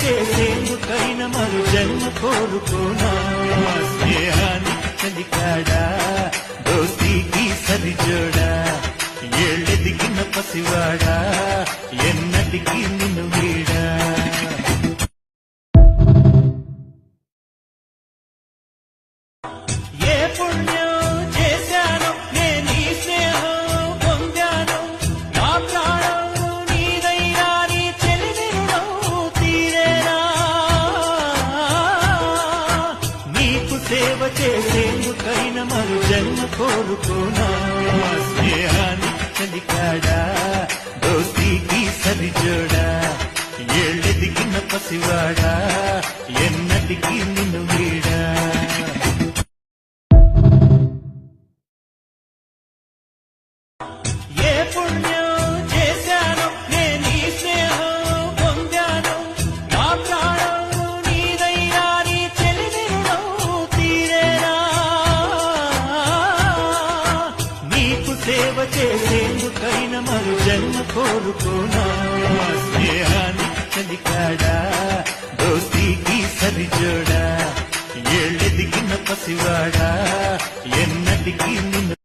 చేసేందుకైన మరు జన్మ కోరుకోనా స్నేహానికి కలికాడా దోస్తీకి సరిజోడా ఏళ్ళెదిగిన పసివాడా ఎన్నటికి నిన్ను వీడా ఏ పుణ్యం చేశాను నేను ఈ స్నేహం పొందాను నా ప్రాణం నీదైనా నీ చెలిమిరుడం తీరేనా నీకు సేవ చేసేందుకైన మరు జన్మ కోరుకోనా స్నేహానికి కలికాడా దోస్తీకి సరిజోడా ఏళ్ళెదిగిన పసివాడా ఎన్నటికి నిన్ను వీడా ఏ పుణ్యం చేశాను నేను ఈ స్నేహం పొందాను నా ప్రాణం నీదైనా నీ చెలిమిరుడం తీరేనా నీకు సేవ చేసేందుకైన మరు జన్మ కోరుకోనా స్నేహానికి కలికాడా దోస్తీకి సరిజోడా ఏళ్ళెదిగిన పసివాడా ఎన్నటికి నిన్ను